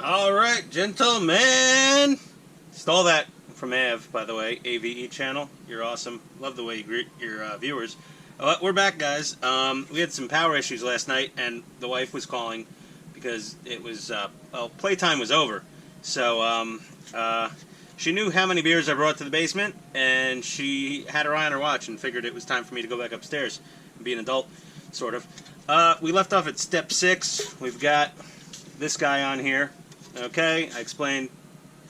Alright, gentlemen. Stole that from Av, by the way, AVE channel. You're awesome. Love the way you greet your viewers. We're back, guys. We had some power issues last night, and the wife was calling because it was, playtime was over. So, she knew how many beers I brought to the basement, and she had her eye on her watch and figured it was time for me to go back upstairs and be an adult, sort of. We left off at step 6. We've got this guy on here. Okay, I explained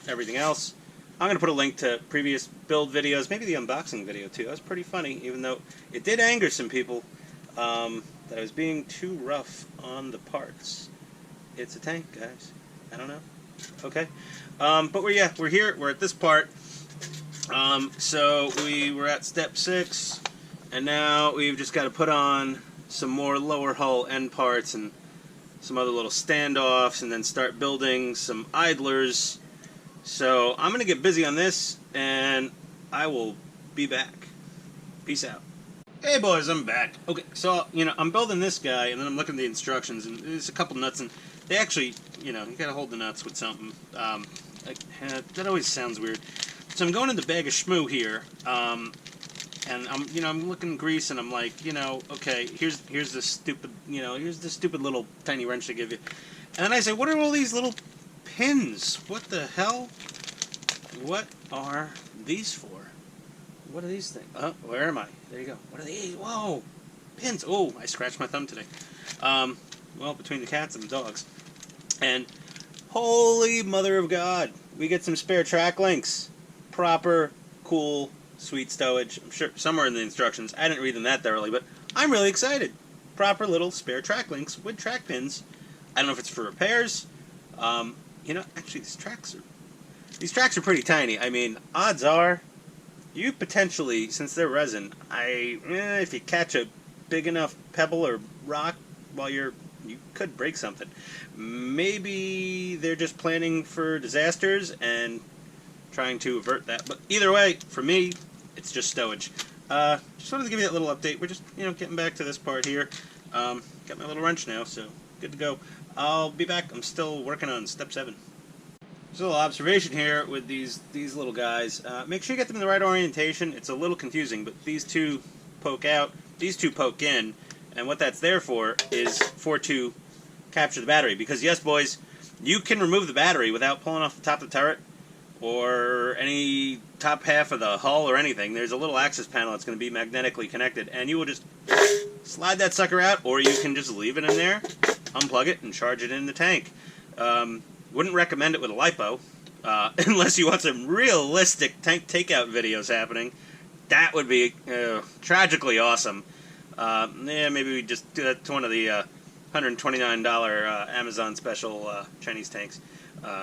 everything else. I'm going to put a link to previous build videos, maybe the unboxing video too. That was pretty funny, even though it did anger some people that I was being too rough on the parts. It's a tank, guys. I don't know. Okay. But we're here. We're at this part. So we were at step 6, and now we've just got to put on some more lower hull end parts and some other little standoffs, and then start building some idlers. So I'm going to get busy on this, and I will be back. Peace out. Hey boys, I'm back. Okay, so, I'm building this guy, and then I'm looking at the instructions, and there's a couple nuts, and they actually, you gotta hold the nuts with something. That always sounds weird. So I'm going in the bag of schmoo here, and I'm looking grease, and I'm like, okay, here's the stupid, here's the stupid little tiny wrench they give you. And then I say, what are all these little pins? What the hell? What are these for? What are these things? Oh, where am I? There you go. What are these? Whoa! Pins! Oh, I scratched my thumb today. Well, between the cats and the dogs. And, holy mother of God, we get some spare track links. Proper, cool, sweet stowage. I'm sure somewhere in the instructions. I didn't read them that thoroughly, but I'm really excited. Proper little spare track links with track pins. I don't know if it's for repairs. Actually, these tracks are pretty tiny. I mean, odds are, you potentially, since they're resin, if you catch a big enough pebble or rock while you could break something. Maybe they're just planning for disasters and trying to avert that. But either way, for me, it's just stowage. Just wanted to give you that little update. We're just, getting back to this part here. Got my little wrench now, so good to go. I'll be back. I'm still working on step 7. Just a little observation here with these little guys. Make sure you get them in the right orientation. It's a little confusing, but these two poke out, these two poke in, and what that's there for is to capture the battery. Because yes, boys, you can remove the battery without pulling off the top of the turret or any top half of the hull or anything. There's a little access panel that's going to be magnetically connected, and you will just slide that sucker out, or you can just leave it in there, unplug it, and charge it in the tank. Wouldn't recommend it with a LiPo, unless you want some realistic tank takeout videos happening. That would be tragically awesome. Maybe we just do that to one of the $129 Amazon special Chinese tanks.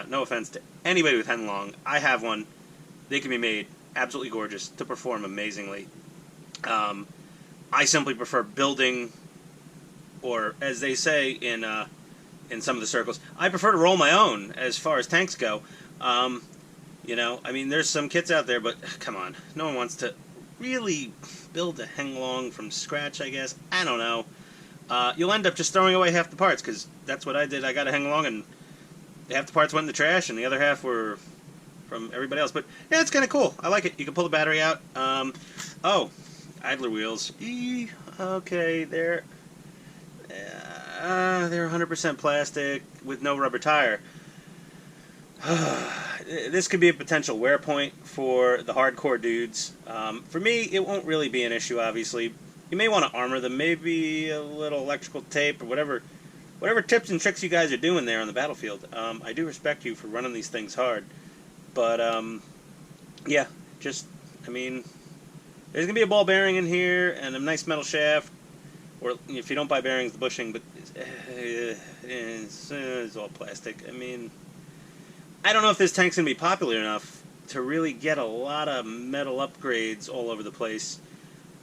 No offense to anybody with Henlong. I have one. They can be made absolutely gorgeous to perform amazingly. I simply prefer building, or as they say in some of the circles, I prefer to roll my own as far as tanks go. There's some kits out there, but come on, no one wants to really build a Henlong from scratch, I guess. I don't know. You'll end up just throwing away half the parts, because that's what I did. I got a Henlong, and half the parts went in the trash, and the other half were from everybody else. But yeah, it's kind of cool. I like it. You can pull the battery out. Idler wheels. Okay, they're 100% plastic with no rubber tire. This could be a potential wear point for the hardcore dudes. For me, it won't really be an issue, obviously. You may want to armor them, maybe a little electrical tape or whatever tips and tricks you guys are doing there on the battlefield. I do respect you for running these things hard. But, yeah, there's going to be a ball bearing in here and a nice metal shaft. Or if you don't buy bearings, the bushing, but it's all plastic. I don't know if this tank's going to be popular enough to really get a lot of metal upgrades all over the place.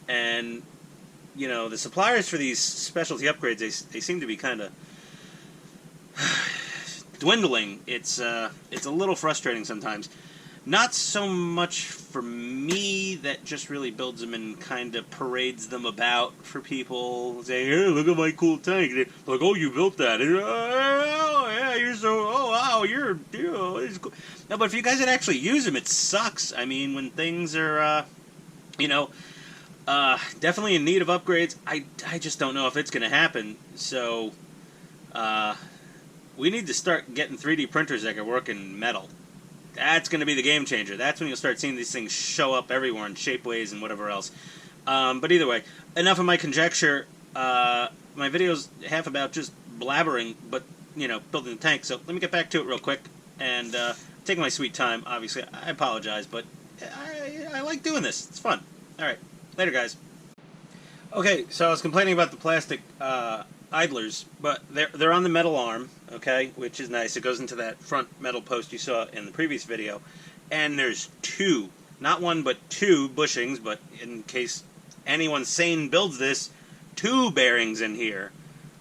And, the suppliers for these specialty upgrades, they seem to be kind of dwindling. It's a little frustrating sometimes. Not so much for me, that just really builds them and kind of parades them about for people. Say, hey, look at my cool tank. They're like, oh, you built that. And, oh, yeah, you're so, oh, wow, wow, it's cool. No, but if you guys had actually use them, it sucks. I mean, when things are, you know, definitely in need of upgrades, I just don't know if it's going to happen. So, we need to start getting 3D printers that can work in metal. That's going to be the game changer. That's when you'll start seeing these things show up everywhere in shapeways and whatever else. But either way, enough of my conjecture. My video's half about just blabbering, but, you know, building the tank. So let me get back to it real quick. And take my sweet time, obviously. I apologize, but I like doing this. It's fun. All right. Later, guys. Okay, so I was complaining about the plastic idlers, but they're on the metal arm, okay, which is nice. It goes into that front metal post you saw in the previous video. And there's two, not one, but two bushings, but in case anyone sane builds this, two bearings in here.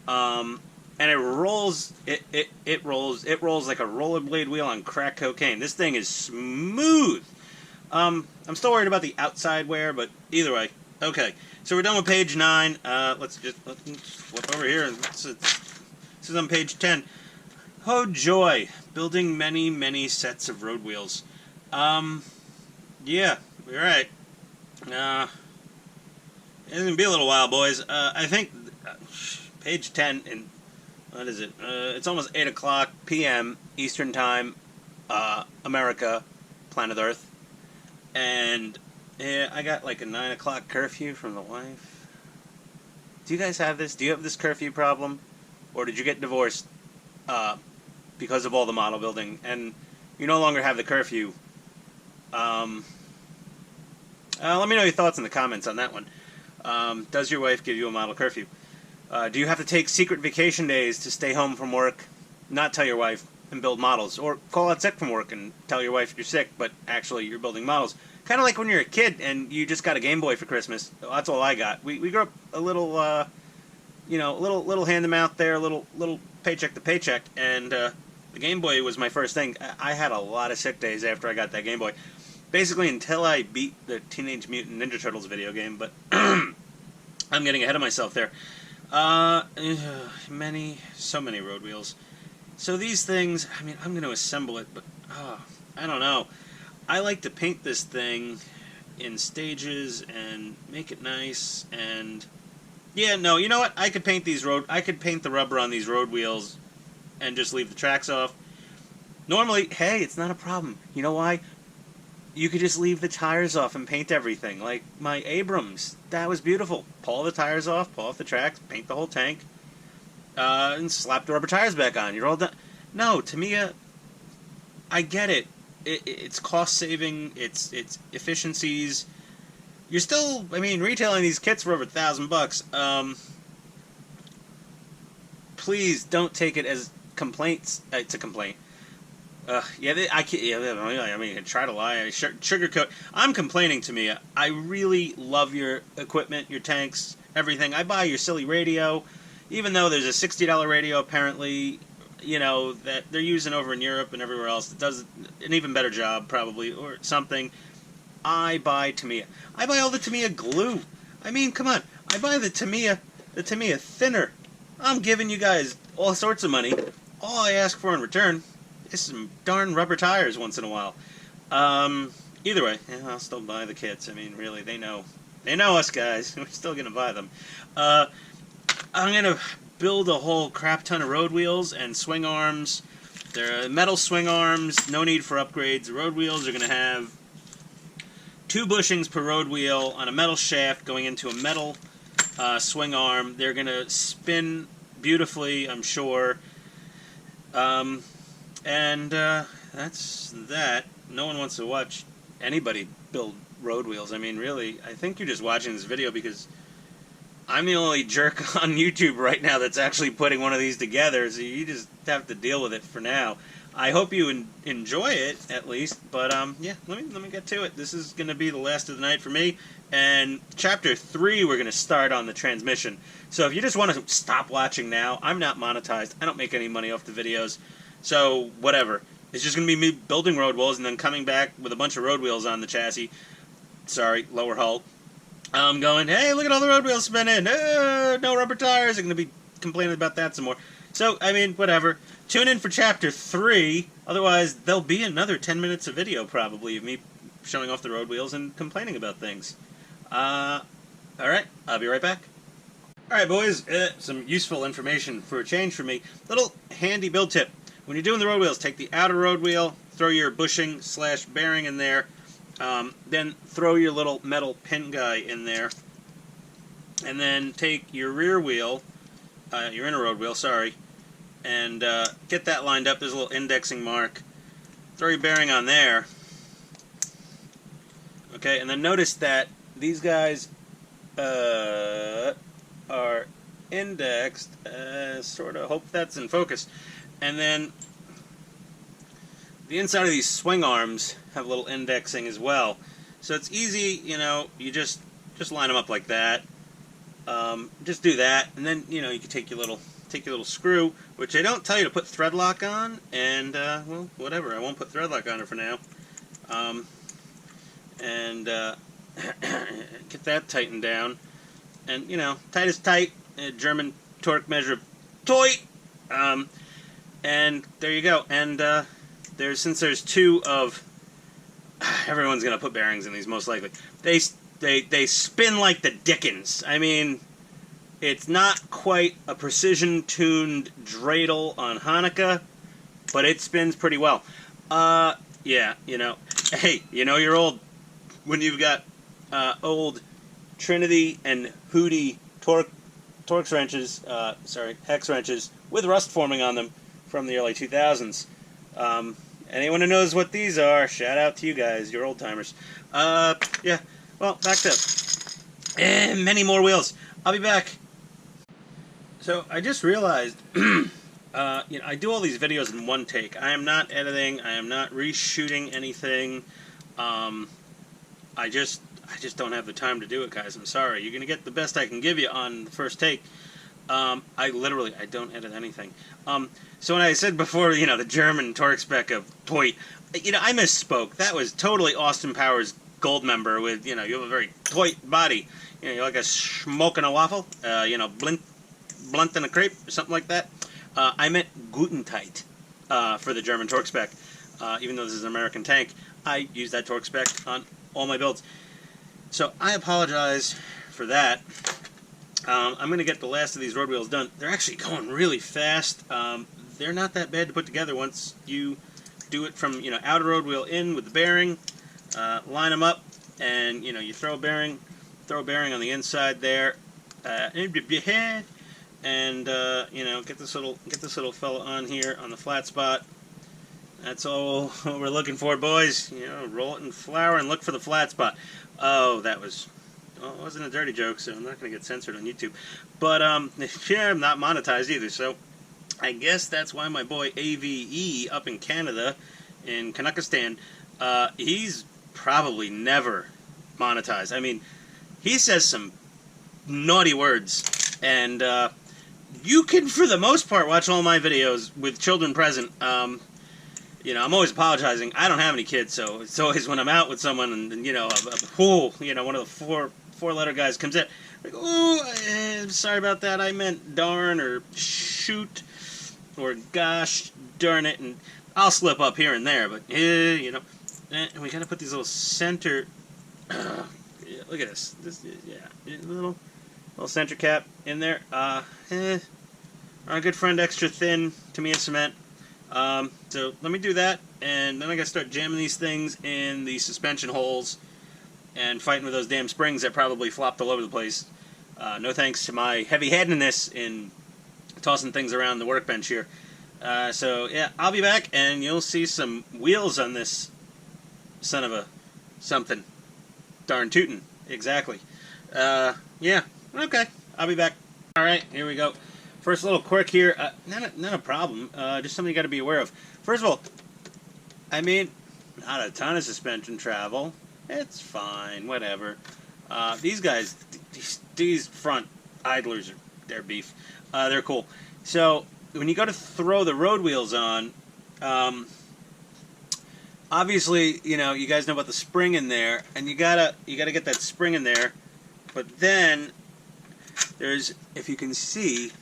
And it rolls like a rollerblade wheel on crack cocaine. This thing is smooth. I'm still worried about the outside wear, but either way. Okay, so we're done with page 9. Let's flip over here. This is on page 10. Oh joy, building many, many sets of road wheels. Yeah, you're right. It's going to be a little while, boys. I think page 10, and what is it? It's almost 8 o'clock p.m. Eastern Time, America, planet Earth. And yeah, I got like a 9 o'clock curfew from the wife. Do you guys have this? Do you have this curfew problem? Or did you get divorced because of all the model building, and you no longer have the curfew? Let me know your thoughts in the comments on that one. Does your wife give you a model curfew? Do you have to take secret vacation days to stay home from work, not tell your wife, and build models? Or call out sick from work and tell your wife you're sick, but actually you're building models? Kind of like when you're a kid and you just got a Game Boy for Christmas. That's all I got. We grew up a little, you know, little hand-to-mouth there, little paycheck to paycheck, and the Game Boy was my first thing. I had a lot of sick days after I got that Game Boy. Basically until I beat the Teenage Mutant Ninja Turtles video game, but I'm getting ahead of myself there. So many road wheels. So these things, I mean, I'm going to assemble it, but I don't know. I like to paint this thing in stages and make it nice, and yeah, no, you know what? I could paint the rubber on these road wheels and just leave the tracks off. Normally, hey, it's not a problem. You know why? You could just leave the tires off and paint everything. Like my Abrams, that was beautiful. Pull the tires off, pull off the tracks, paint the whole tank, and slap the rubber tires back on. You're all done. No, Tamiya, I get it. It's cost saving. It's efficiencies. You're still, I mean, retailing these kits for over $1,000. Please don't take it as complaints. It's a complaint. I mean, try to lie, sugarcoat. I'm complaining to me. I really love your equipment, your tanks, everything. I buy your silly radio, even though there's a $60 radio apparently, you know, that they're using over in Europe and everywhere else that does an even better job, probably, or something. I buy Tamiya. I buy all the Tamiya glue. I mean, come on. I buy the Tamiya thinner. I'm giving you guys all sorts of money. All I ask for in return is some darn rubber tires once in a while. Either way, yeah, I'll still buy the kits. I mean, really, they know us guys. We're still gonna buy them. I'm gonna build a whole crap ton of road wheels and swing arms. They're metal swing arms. No need for upgrades. The road wheels are gonna have 2 bushings per road wheel on a metal shaft going into a metal swing arm. They're gonna spin beautifully, I'm sure. And that's that. No one wants to watch anybody build road wheels. I mean, really, I think you're just watching this video because I'm the only jerk on YouTube right now that's actually putting one of these together, so you just have to deal with it for now. I hope you enjoy it, at least, but yeah, let me get to it. This is going to be the last of the night for me, and Chapter 3 we're going to start on the transmission. So if you just want to stop watching now, I'm not monetized. I don't make any money off the videos. So, whatever. It's just going to be me building road wheels and then coming back with a bunch of road wheels on the chassis. Sorry, lower hull. I'm going, hey, look at all the road wheels spinning. No rubber tires. I'm going to be complaining about that some more. So, I mean, whatever. tune in for Chapter 3. Otherwise, there'll be another 10 minutes of video, probably, of me showing off the road wheels and complaining about things. Alright, I'll be right back. Alright, boys, some useful information for a change for me. Little handy build tip. When you're doing the road wheels, take the outer road wheel, throw your bushing / bearing in there, then throw your little metal pin guy in there, and then take your rear wheel, your inner road wheel, sorry, and get that lined up. There's a little indexing mark. Throw your bearing on there. Okay, and then notice that these guys are indexed, sort of, hope that's in focus. And then the inside of these swing arms have a little indexing as well. So it's easy, you know, you just line them up like that. Just do that, and then, you know, you can take your little screw, which I don't tell you to put thread lock on, and, well, whatever, I won't put thread lock on it for now. Get that tightened down, and, you know, tight is tight, German torque measure toy, and there you go. And since there's two of, everyone's gonna put bearings in these most likely. They spin like the dickens. I mean, it's not quite a precision-tuned dreidel on Hanukkah, but it spins pretty well. Yeah, you know, hey, you know you're old when you've got old Trinity and Hootie Torx wrenches, hex wrenches with rust forming on them from the early 2000s. Anyone who knows what these are, shout out to you guys, you're old timers. Yeah, well, back to many more wheels. I'll be back. So I just realized, you know, I do all these videos in one take. I am not editing. I am not reshooting anything. I just don't have the time to do it, guys. I'm sorry. You're gonna get the best I can give you on the first take. I don't edit anything. So when I said before, you know, the German torque spec of toy, you know, I misspoke. That was totally Austin Powers Gold Member with, you know, you have a very toy body. You know, you're like a smoking a waffle, you know, blunt in a crepe, or something like that. I meant Guten tight for the German torque spec. Even though this is an American tank, I use that torque spec on all my builds. So I apologize for that. I'm going to get the last of these road wheels done. They're actually going really fast. They're not that bad to put together once you do it from, you know, outer road wheel in with the bearing, line them up, and, you know, you throw a bearing on the inside there, and you know, get this little fella on here on the flat spot. That's all what we're looking for, boys. You know, roll it in flour and look for the flat spot. Oh, that was, well, it wasn't a dirty joke, so I'm not going to get censored on YouTube. But, yeah, I'm not monetized either, so I guess that's why my boy AVE up in Canada, in Kazakhstan, he's probably never monetized. I mean, he says some naughty words, and you can, for the most part, watch all my videos with children present. You know, I'm always apologizing. I don't have any kids, so it's always when I'm out with someone and you know, you know, one of the four-letter guys comes in, like, oh, sorry about that. I meant darn or shoot or gosh darn it, and I'll slip up here and there, but you know, we gotta put these little center. Look at this. Yeah, little center cap in there. Our good friend Extra Thin Tamiya cement. So let me do that, and then I gotta start jamming these things in the suspension holes and fighting with those damn springs that probably flopped all over the place. No thanks to my heavy-handedness in tossing things around the workbench here. So yeah, I'll be back, and you'll see some wheels on this son of a something. Darn tootin'. Exactly. Yeah, okay, I'll be back. Alright, here we go. First little quirk here, not a problem, just something you got to be aware of. First of all, I mean, not a ton of suspension travel. It's fine, whatever. These guys, these front idlers, they're beef. They're cool. So, when you go to throw the road wheels on, obviously, you know, you guys know about the spring in there, and you gotta get that spring in there, but then, there's, if you can see,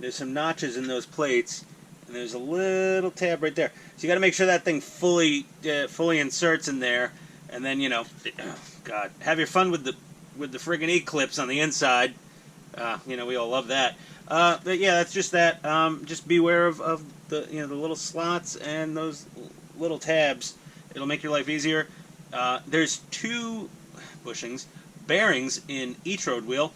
there's some notches in those plates, and there's a little tab right there. So you got to make sure that thing fully inserts in there, and then, you know, oh God, have your fun with the friggin' E-clips on the inside. You know, we all love that. But yeah, that's just that. Just beware of the, you know, the little slots and those little tabs. It'll make your life easier. There's 2 bearings in each road wheel,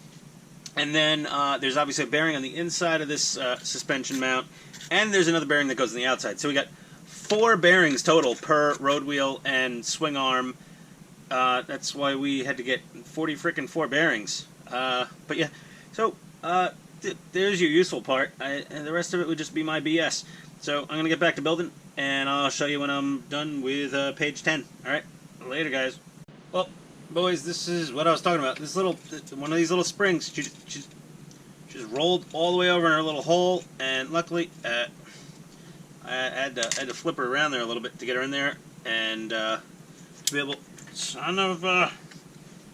and then there's obviously a bearing on the inside of this suspension mount, and there's another bearing that goes on the outside. So we got 4 bearings total per road wheel and swing arm. That's why we had to get 4 bearings. But yeah, so there's your useful part, and the rest of it would just be my BS. So I'm going to get back to building, and I'll show you when I'm done with page 10. Alright, later guys. Well, boys, this is what I was talking about. This little, one of these little springs, she just rolled all the way over in her little hole, and luckily, I had to flip her around there a little bit to get her in there, and to be able, I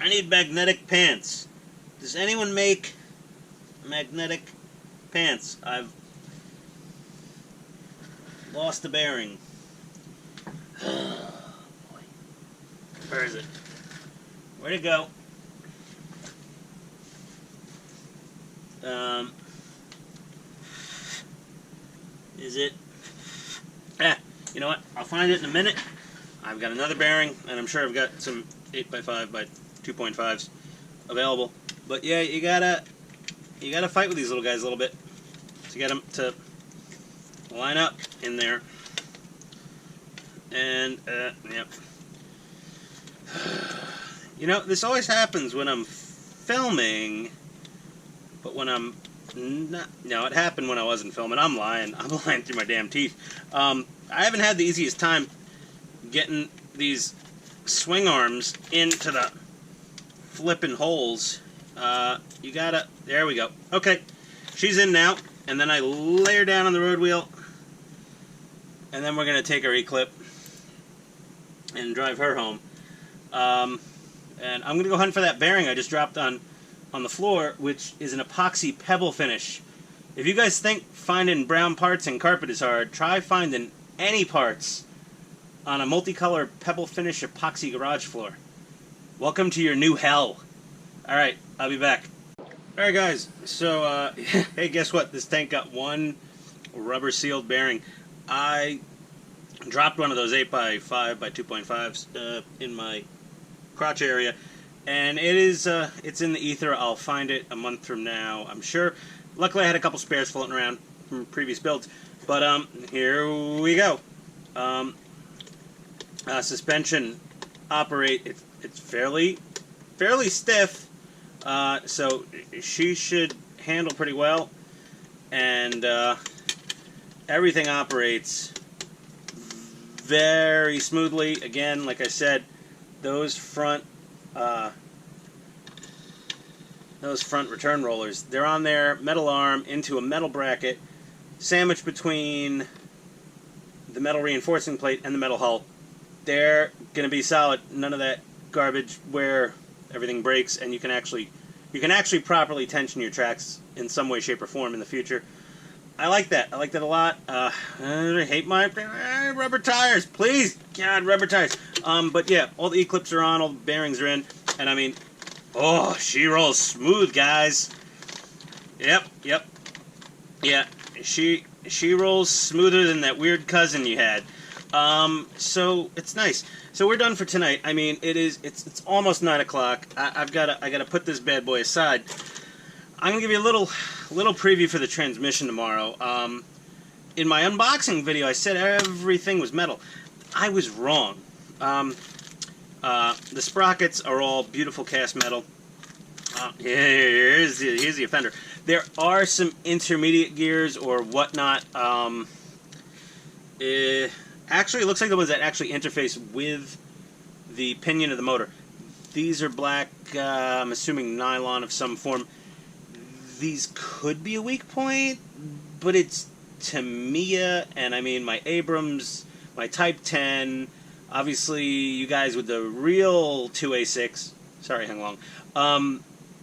need magnetic pants. Does anyone make magnetic pants? I've lost a bearing. Oh, boy. Where is it? Where'd it go? Is it? You know what? I'll find it in a minute. I've got another bearing, and I'm sure I've got some 8x5 by 2.5s available. But yeah, you gotta fight with these little guys a little bit to get them to line up in there. And yep. You know, this always happens when I'm filming, but when I'm not, no, it happened when I wasn't filming. I'm lying through my damn teeth. I haven't had the easiest time getting these swing arms into the flipping holes. You gotta, there we go. Okay, she's in now, and then I lay her down on the road wheel, and then we're gonna take her E-clip and drive her home. And I'm gonna go hunt for that bearing I just dropped on the floor, which is an epoxy pebble finish. If you guys think finding brown parts in carpet is hard, try finding any parts on a multicolor pebble finish epoxy garage floor. Welcome to your new hell. Alright, I'll be back. Alright guys, so hey, guess what? This tank got one rubber sealed bearing. I dropped one of those 8x5 by 2.5s in my crotch area, and it is it's in the ether. I'll find it a month from now, I'm sure. Luckily I had a couple spares floating around from previous builds, but here we go. Suspension operate, it's fairly stiff, so she should handle pretty well, and everything operates very smoothly. Again, like I said, those front return rollers, they're on there, metal arm into a metal bracket, sandwiched between the metal reinforcing plate and the metal hull. They're going to be solid. None of that garbage where everything breaks, and you can actually properly tension your tracks in some way, shape, or form in the future. I like that. I like that a lot. I hate my rubber tires. Please, God, rubber tires. But yeah, all the E-clips are on, all the bearings are in, and I mean, oh, she rolls smooth, guys. Yep. Yeah, she rolls smoother than that weird cousin you had. So it's nice. So we're done for tonight. I mean, it's almost 9 o'clock. I gotta put this bad boy aside. I'm gonna give you a little preview for the transmission tomorrow. In my unboxing video, I said everything was metal. I was wrong. The sprockets are all beautiful cast metal. Here's the offender. There are some intermediate gears or whatnot. Actually, it looks like the ones that actually interface with the pinion of the motor. These are black, I'm assuming nylon of some form. These could be a weak point, but it's Tamiya, and I mean my Abrams, my Type 10, obviously you guys with the real 2A6, sorry Hung Long,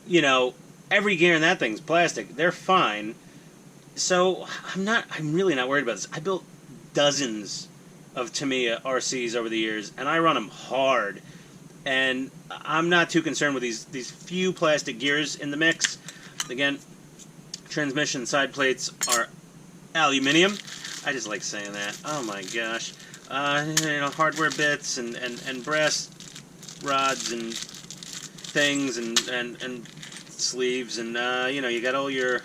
you know, every gear in that thing's plastic. They're fine. So I'm really not worried about this. I built dozens of Tamiya RCs over the years, and I run them hard. And I'm not too concerned with these few plastic gears in the mix. Again, transmission side plates are aluminum. I just like saying that. Oh my gosh. Hardware bits and brass rods and things and sleeves and you got all your.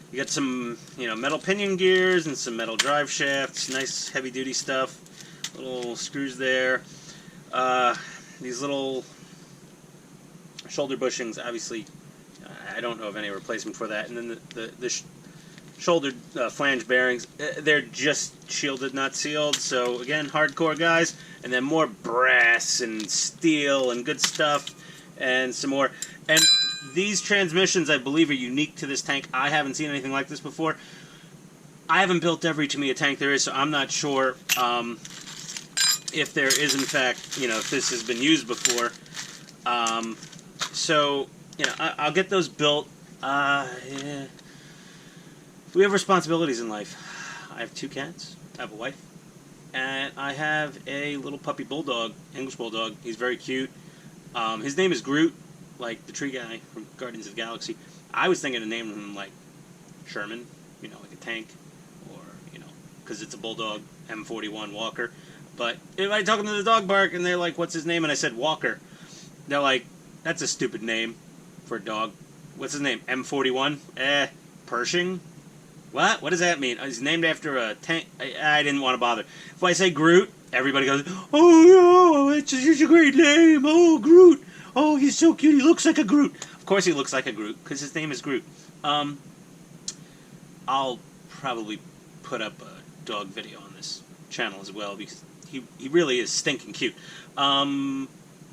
You got some, metal pinion gears and some metal drive shafts, nice heavy-duty stuff, little screws there. These little shoulder bushings, obviously, I don't know of any replacement for that. And then the shoulder flange bearings, they're just shielded, not sealed. So, again, hardcore guys. And then more brass and steel and good stuff and some more. And these transmissions, I believe, are unique to this tank. I haven't seen anything like this before. I haven't built every Tamiya tank there is, so I'm not sure if there is, in fact, if this has been used before. So, I'll get those built. Yeah. We have responsibilities in life. I have 2 cats. I have a wife. And I have a little puppy bulldog, English bulldog. He's very cute. His name is Groot, like the tree guy from Guardians of the Galaxy. I was thinking of naming him like Sherman, like a tank, or because it's a bulldog, M551 Walker. But if I talk them to the dog park and they're like, "What's his name?" and I said Walker, they're like, "That's a stupid name for a dog. What's his name? M551? Pershing? What? What does that mean? He's named after a tank." I didn't want to bother. If I say Groot, everybody goes, "Oh, yeah, it's a great name. Oh, Groot. Oh, he's so cute. He looks like a Groot." Of course he looks like a Groot, because his name is Groot. I'll probably put up a dog video on this channel as well, because he really is stinking cute. I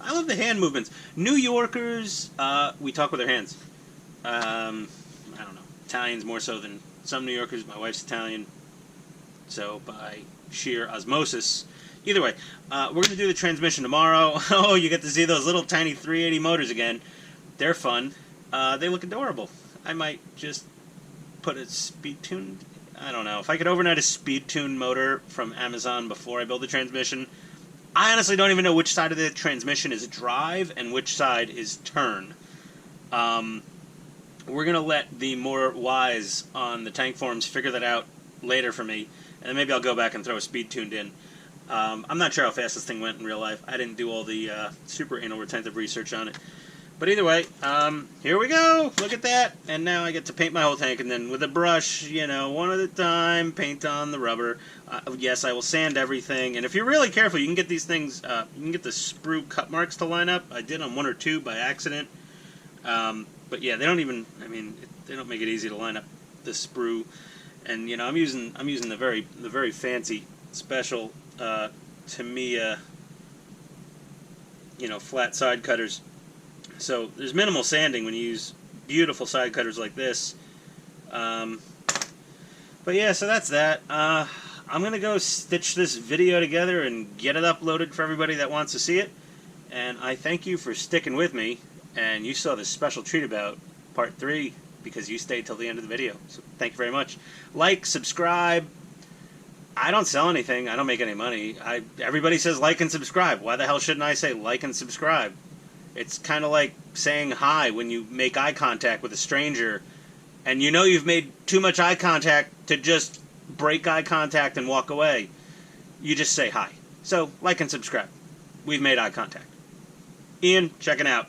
love the hand movements. New Yorkers, we talk with our hands. I don't know. Italians more so than some New Yorkers. My wife's Italian, so by sheer osmosis. Either way, we're going to do the transmission tomorrow. Oh, you get to see those little tiny 380 motors again. They're fun. They look adorable. I might just put a speed tune. I don't know. If I could overnight a speed tune motor from Amazon before I build the transmission, I honestly don't even know which side of the transmission is drive and which side is turn. We're going to let the more wise on the tank forums figure that out later for me, and then maybe I'll go back and throw a speed tuned in. I'm not sure how fast this thing went in real life. I didn't do all the super anal retentive research on it. But either way, here we go. Look at that. And now I get to paint my whole tank, and then with a brush, one at a time, paint on the rubber. Yes, I will sand everything. And if you're really careful, you can get these things, you can get the sprue cut marks to line up. I did on 1 or 2 by accident. But yeah, they don't even, they don't make it easy to line up the sprue. And, I'm using the very fancy, special Tamiya, flat side cutters. So there's minimal sanding when you use beautiful side cutters like this. But yeah, so that's that. I'm going to go stitch this video together and get it uploaded for everybody that wants to see it. And I thank you for sticking with me. And you saw this special treat about part 3 because you stayed till the end of the video. So thank you very much. Like, subscribe. I don't sell anything. I don't make any money. Everybody says like and subscribe. Why the hell shouldn't I say like and subscribe? It's kind of like saying hi when you make eye contact with a stranger and you've made too much eye contact to just break eye contact and walk away. You just say hi. So, like and subscribe. We've made eye contact. Ian, checking out.